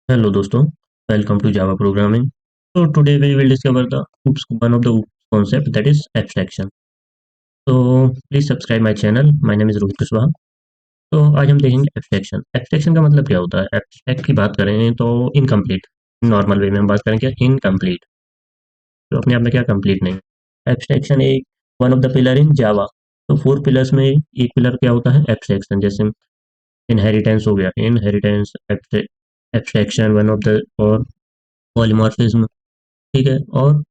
Hello दोस्तों, welcome to Java programming. So today we will discover the one of the concept that is abstraction. So please subscribe my channel. My name is Rohit Kushwaha. तो आज हम देखेंगे abstraction. Abstraction का मतलब क्या होता है? एब्स्ट्रैक्ट की बात करें तो इनकम्प्लीट. नॉर्मल वे में हम बात करें क्या इनकम्प्लीट. तो अपने आप में क्या कंप्लीट नहीं. एब्स्ट्रैक्शन एक one of the pillar in Java. तो 4 पिलर्स में एक पिलर क्या होता है? एब्स्ट्रैक्शन. जैसे इनहेरिटेंस हो गया, inheritance abstraction one of the और पॉलीमॉर्फिज्म. ठीक है. और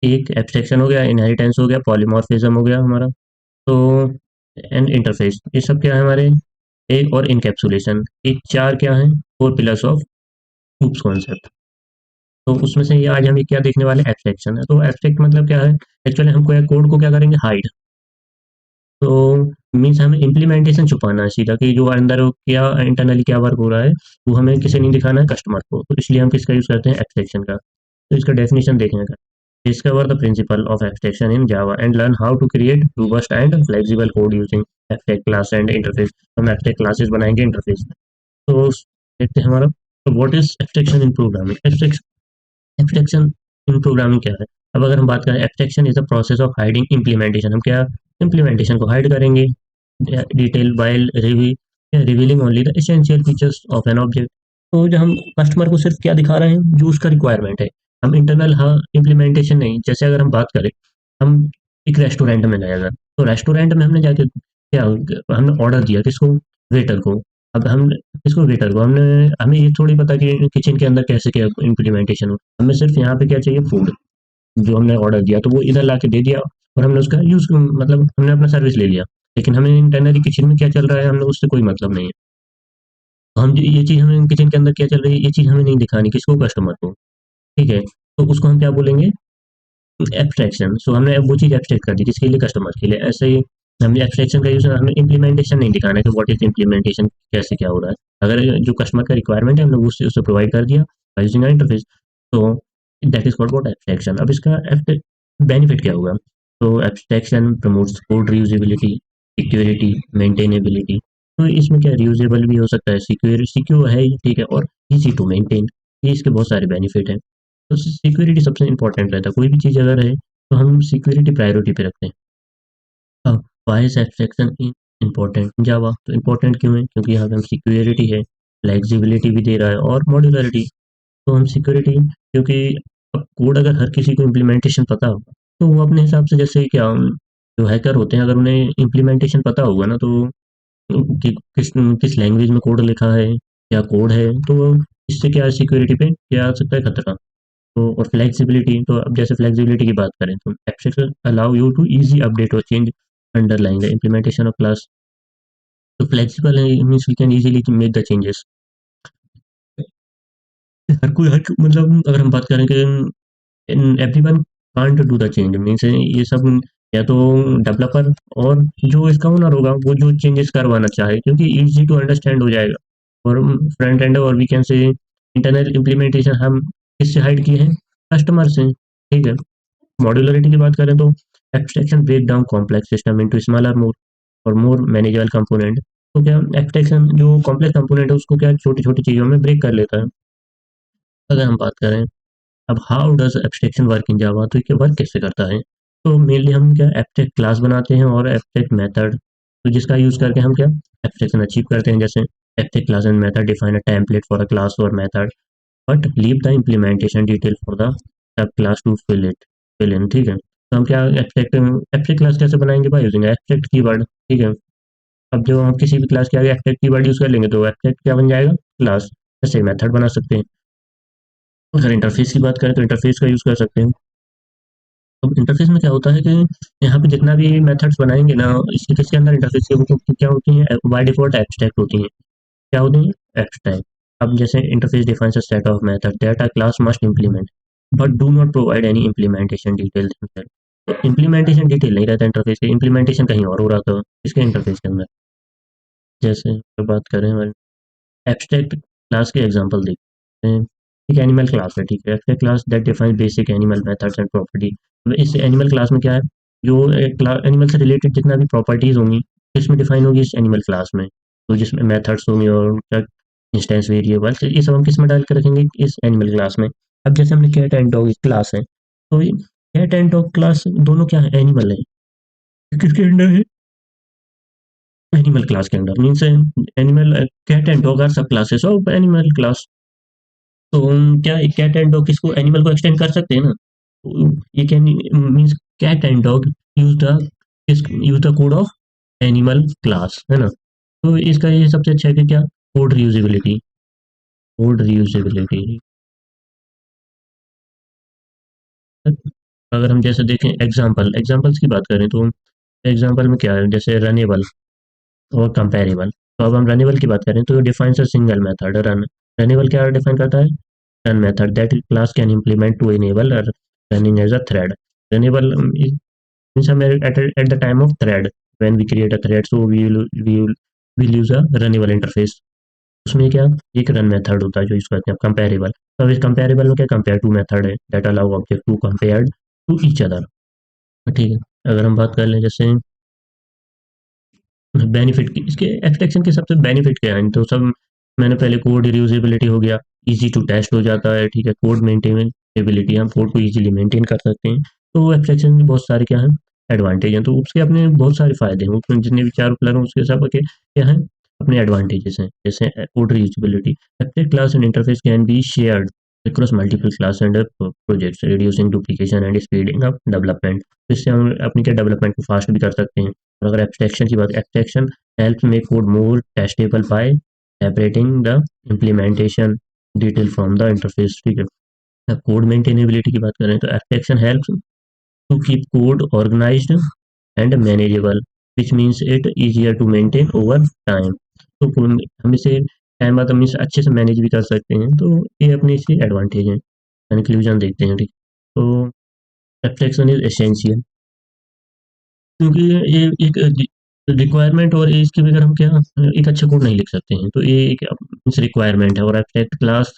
एक एब्स्ट्रैक्शन हो गया, इनहेरिटेंस हो गया, पॉलीमॉर्फिज्म हो गया हमारा. तो एंड इंटरफेस, ये सब क्या है हमारे. एक और इनकैप्सुलेशन, ये चार क्या है? 4 पिलर्स ऑफ हूप्स कॉन्सेप्ट. तो उसमें से ये आज हम ये क्या देखने वाले एब्स्ट्रैक्शन है. तो एब्स्ट्रैक्ट मतलब क्या है? एक्चुअली हम कोई कोड को क्या करेंगे? हाइड. तो मीन्स हमें इम्प्लीमेंटेशन छुपाना है सीधा, कि जो अंदर क्या इंटरनली क्या वर्क हो रहा है वो हमें किसी नहीं दिखाना है, कस्टमर को. तो इसलिए हम किसका यूज़ करते हैं? एब्स्ट्रैक्शन का. तो इसका डेफिनेशन देखने का. Discover the principle of abstraction in Java and learn how to create robust and flexible code using abstract class and interface. हम abstract classes बनाएंगे interface. तो देखते हैं हमारा. तो what is abstraction in programming? Abstraction in programming क्या है? अब अगर हम बात करें, abstraction is the process of hiding implementation. हम क्या implementation को hide करेंगे? Detail while revealing only the essential features of an object. तो जो हम कस्टमर को सिर्फ क्या दिखा रहे हैं? जो उसका रिक्वायरमेंट है. हम इंटरनल हाँ इम्प्लीमेंटेशन नहीं. जैसे अगर हम बात करें, हम एक रेस्टोरेंट में गए अगर, तो रेस्टोरेंट में हमने जाके क्या, हमने ऑर्डर दिया किसको? वेटर को. अब हम किसको? वेटर को. हमने हमें ये थोड़ी पता कि किचन के अंदर कैसे क्या इम्प्लीमेंटेशन हो. हमें सिर्फ यहाँ पे क्या चाहिए? फूड. जो हमने ऑर्डर दिया तो वो इधर ला के दे दिया, और हमने उसका यूज़ मतलब हमने अपना सर्विस ले लिया. लेकिन हमें इंटरनली किचन में क्या चल रहा है हमें उससे कोई मतलब नहीं है. तो हम ये चीज़, हमें किचन के अंदर क्या चल रही है ये चीज़ हमें नहीं दिखानी किसको? कस्टमर को. ठीक है. तो उसको हम क्या बोलेंगे? एब्स्ट्रैक्शन. सो हमने वो चीज़ एब्स्ट्रैक्ट कर दी किसके लिए? कस्टमर के लिए. ऐसे ही हमने एब्स्ट्रैक्शन का यूज़, हमें इम्प्लीमेंटेशन नहीं दिखाना है कि व्हाट इज इम्प्लीमेंटेशन, कैसे क्या हो रहा है. अगर जो कस्टमर का रिक्वायरमेंट है हमने उससे उसे प्रोवाइड कर दिया बाय यूजिंग इंटरफेस. तो that is called what? Abstraction. अब इसका बेनिफिट क्या होगा? तो abstraction promotes code reusability, security, maintainability. तो इसमें क्या रीयूजेबल भी हो सकता है, सिक्योर है ही, ठीक है, और इजी टू मेंटेन. ये इसके बहुत सारे बेनिफिट हैं. तो सिक्योरिटी सबसे इम्पोर्टेंट रहता है. कोई भी चीज़ अगर है तो हम सिक्योरिटी प्रायोरिटी पे रखते हैं. अब वाई इज एब्स्ट्रैक्शन इम्पोर्टेंट जावा? तो इम्पोर्टेंट क्यों है? क्योंकि यहाँ पे हम सिक्योरिटी है, फ्लेक्सिबिलिटी भी दे रहा है, और मॉड्यूलरिटी. तो हम सिक्योरिटी, क्योंकि अब कोड अगर हर किसी को इम्प्लीमेंटेशन पता होगा तो वो अपने हिसाब से, जैसे क्या जो हैकर होते हैं, अगर उन्हें इम्प्लीमेंटेशन पता होगा ना, तो किस किस लैंग्वेज में कोड लिखा है, क्या कोड है, तो इससे क्या सिक्योरिटी पे क्या आ सकता है? खतरा. तो और फ्लेक्सिबिलिटी, तो अब जैसे फ्लेक्सिबिलिटी की बात करें तो abstraction allow you to easy update और change underlying the implementation of class. तो फ्लेक्सिबल है means we can easily make the changes. हर मतलब अगर हम बात करें कि everyone can't do the change means ये सब, या तो डेवलपर और जो इसका ओनर होगा वो जो चेंजेस करवाना चाहे, क्योंकि इजी टू अंडरस्टैंड हो जाएगा. और फ्रंट एंड, और we can say internal implementation हम किससे हाइड किए हैं? कस्टमर से. ठीक है. मॉड्यूलरिटी की बात करें तो abstraction break down complex system into smaller more और मोर मैनेजेबल कंपोनेंट. तो क्या एब्स्ट्रैक्शन जो कॉम्प्लेक्स कंपोनेंट है उसको क्या छोटी छोटी चीज़ों में ब्रेक कर लेता है. अगर हम बात करें, अब how does abstraction work in Java, तो ये वर्क कैसे करता है? तो मेनली हम क्या एब्स्ट्रैक्ट क्लास बनाते हैं और एब्स्ट्रैक्ट मेथड, तो जिसका यूज़ करके हम क्या एब्स्ट्रैक्शन अचीव करते हैं. जैसे abstract class and method define a template for a class और method, but leave the implementation detail for the subclass to fill in. ठीक है. तो हम क्या एब्स्ट्रैक्ट एब्स्ट्रैक्ट क्लास कैसे बनाएंगे? By using abstract keyword. ठीक है. अब जो हम किसी भी क्लास के आगे एब्स्ट्रैक्ट कीवर्ड यूज़ कर लेंगे तो एब्स्ट्रैक्ट क्या बन जाएगा? क्लास. जैसे मेथड बना सकते हैं. अगर इंटरफेस की बात करें तो इंटरफेस का यूज़ कर सकते हैं. अब इंटरफेस में क्या होता है कि यहाँ पे जितना भी मेथड्स बनाएंगे ना, इसके किसके अंदर इंटरफेस के वो क्या होती हैं? बाय डिफॉल्ट एब्स्ट्रैक्ट होती हैं. क्या होती हैं? एब्स्ट्रैक्ट. अब जैसे interface defines a set of method that a class must implement but do not provide any implementation detail. तो इम्प्लीमेंटेशन डिटेल नहीं रहता इंटरफेस के, इम्प्लीमेंटेशन कहीं और हो रहा था इसके इंटरफेस के अंदर. जैसे अगर बात करें हमारे एब्स्ट्रैक्ट क्लास के एग्जांपल देखते हैं. एक एनिमल क्लास है. ठीक है. Abstract class that define basic animal methods and property. इस एनिमल क्लास में क्या है? जो एनिमल से रिलेटेड जितना भी प्रॉपर्टीज होंगी इसमें डिफाइन होगी इस एनिमल क्लास में. तो जिसमें मेथड्स होंगे और क्या इंस्टेंस वेरिएबल, तो ये सब हम किस में डाल के रखेंगे, इस एनिमल क्लास में। अब जैसे हमने कैट एंड डॉग क्लास है, तो कैट एंड डॉग क्लास दोनों क्या है, एनिमल है। किसके अंडर है, एनिमल क्लास के under, means animal, cat and dog are सब क्लासेस ऑफ एनिमल क्लास। तो क्या कैट एंड डॉग इसको एनिमल को एक्सटेंड कर सकते हैं ना, ये can means cat and dog use the use the code of animal class, है ना। तो इसका ये सबसे अच्छा है कि क्या, कोड रीयूजेबिलिटी। कोड रीयूजेबिलिटी, अगर हम जैसे देखें एग्जांपल्स की बात करें, तो एग्जांपल में क्या है, जैसे रनेबल और कंपेरेबल। तो अब हम रनेबल की बात करें, तो defines a single method run. Runnable क्या डिफाइन करता है, run method that class can implement to enable running as a thread. Enable means हम at the time of thread, when we create a thread, so we'll use a runnable interface. उसमें क्या, एक run method होता है जो use करते हैं comparable. तो इस कंपेरेबल में क्या, कंपेयर टू मेथड है that allow object to compared to each other. ठीक है, अगर हम बात कर लें जैसे बेनिफिट की, इसके एक्सट्रैक्शन के सबसे बेनिफिट क्या है, तो सब मैंने पहले, कोड रियूजेबिलिटी हो गया, इजी टू टेस्ट हो जाता है, ठीक है, कोड मेंटेनेबिलिटी, हम कोड को इजीली मेंटेन कर सकते हैं। तो एब्स्ट्रैक्शन के बहुत सारे क्या हैं, एडवांटेज हैं, तो उसके अपने बहुत सारे फायदे हैं, उसमें जितने भी चार पिलर हैं उसके सब के क्या हैं, अपने एडवांटेजेस हैं। जैसे code reusability, abstract class and interface can be shared across multiple class and projects, reducing duplication and speeding up development। इससे हम अपनी क्या डेवलपमेंट को फास्ट भी कर सकते हैं। और अगर एब्स्ट्रैक्शन की बात, abstraction helps make code more testable by separating the implementation detail from the interface। ठीक है, अब कोड मेंटेनेबिलिटी की बात करें, तो abstraction helps to keep code organised and manageable, which means it easier to maintain over time. तो हम इसे टाइम बाद हम इसे अच्छे से मैनेज भी कर सकते हैं, तो ये अपने इसके एडवांटेज हैं। कंक्लूजन देखते हैं, ठीक। तो एब्स्ट्रैक्शन इज एसेंशियल, क्योंकि ये एक रिक्वायरमेंट, और इसके बगैर हम क्या एक अच्छा कोड नहीं लिख सकते हैं, तो ये एक रिक्वायरमेंट है। और एब्स्ट्रैक्ट क्लास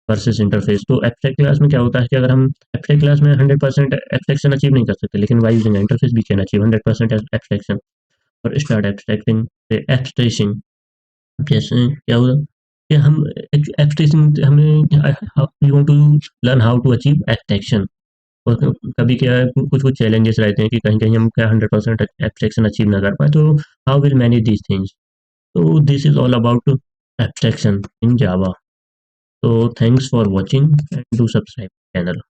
वर्सेस इंटरफेस, तो एब्स्ट्रैक्ट क्लास में क्या होता है कि अगर हम एब्स्ट्रैक्ट क्लास में 100% एब्स्ट्रैक्शन अचीव नहीं कर सकते, लेकिन by using interface we can achieve 100% abstraction. और स्टार्ट एब्स्ट्रैक्टिंग एब्स्ट्रेशन, जैसे क्या होगा कि हम एब्स्ट्रेशन, हमें we want to learn how to achieve abstraction. और कभी क्या है, कुछ कुछ चैलेंजेस रहते हैं कि कहीं कहीं हम क्या 100% एब्स्ट्रैक्शन अचीव ना कर पाए, तो how will manage these things. तो this is all about abstraction in Java. So thanks for watching and do subscribe channel.